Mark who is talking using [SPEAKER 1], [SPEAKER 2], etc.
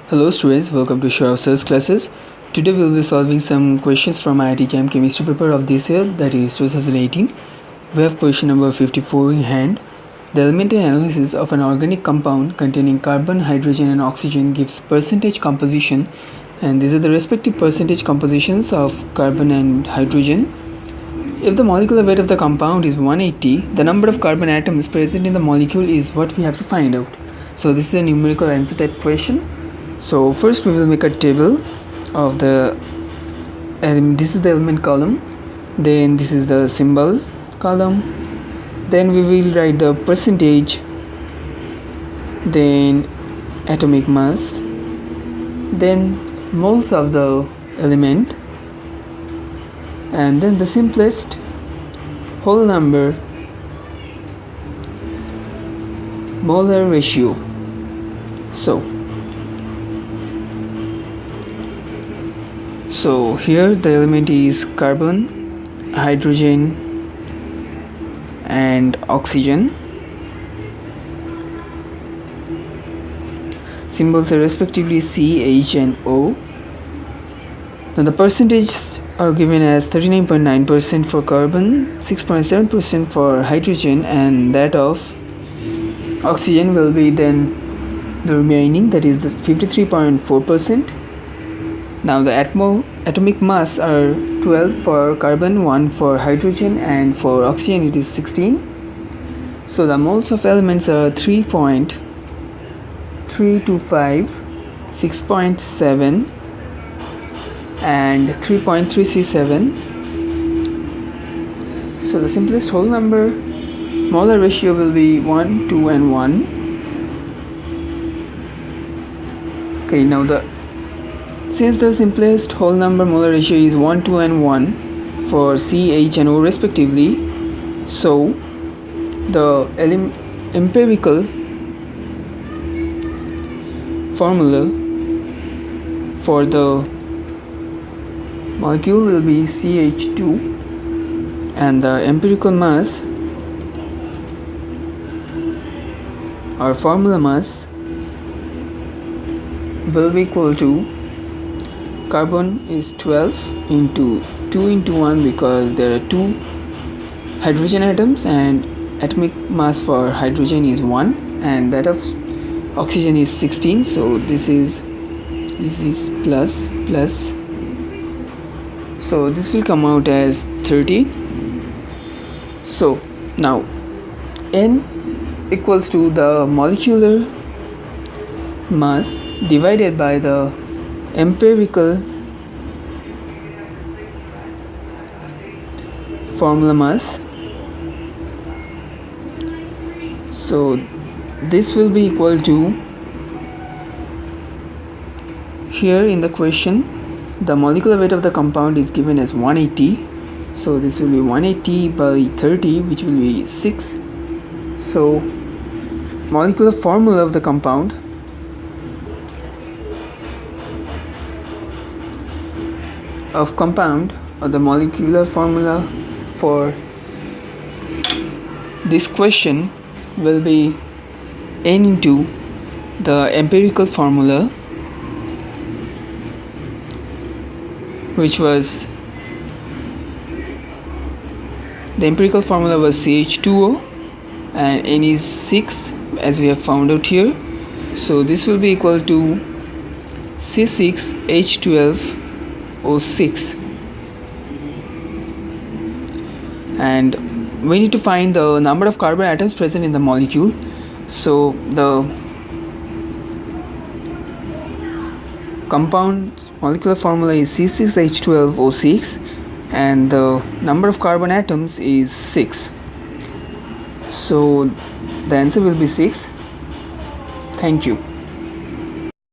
[SPEAKER 1] Hello students, welcome to Share Search classes. Today we will be solving some questions from IIT JAM Chemistry paper of this year, that is 2018. We have question number 54 in hand. The elemental analysis of an organic compound containing carbon, hydrogen and oxygen gives percentage composition, and these are the respective percentage compositions of carbon and hydrogen. If the molecular weight of the compound is 180, the number of carbon atoms present in the molecule is what we have to find out. So this is a numerical answer type question. So first we will make a table of the this is the element column, then this is the symbol column, then we will write the percentage, then atomic mass, then moles of the element, and then the simplest whole number molar ratio. So here the element is carbon, hydrogen and oxygen. Symbols are respectively C, H and O. Now the percentages are given as 39.9% for carbon, 6.7% for hydrogen, and that of oxygen will be then the remaining, that is the 53.4%. Now the atomic mass are 12 for carbon, 1 for hydrogen, and for oxygen it is 16. So the moles of elements are 3.325, 6.7 and 3.337. So the simplest whole number molar ratio will be 1, 2 and 1. Okay, now since the simplest whole number molar ratio is 1, 2 and 1 for C, H and O respectively, so the empirical formula for the molecule will be CH2, and the empirical mass or formula mass will be equal to carbon is 12 into 2 into 1 because there are 2 hydrogen atoms, and atomic mass for hydrogen is 1 and that of oxygen is 16. So this is plus, so this will come out as 30. So now N equals to the molecular mass divided by the empirical formula mass. So this will be equal to, here in the question the molecular weight of the compound is given as 180, so this will be 180 by 30, which will be 6. So molecular formula of the compound or the molecular formula for this question will be N into the empirical formula, which was the empirical formula was CH2O and N is 6 as we have found out here. So this will be equal to C6H12O6, and we need to find the number of carbon atoms present in the molecule. So the compound's molecular formula is C6H12O6 and the number of carbon atoms is 6. So the answer will be 6. Thank you.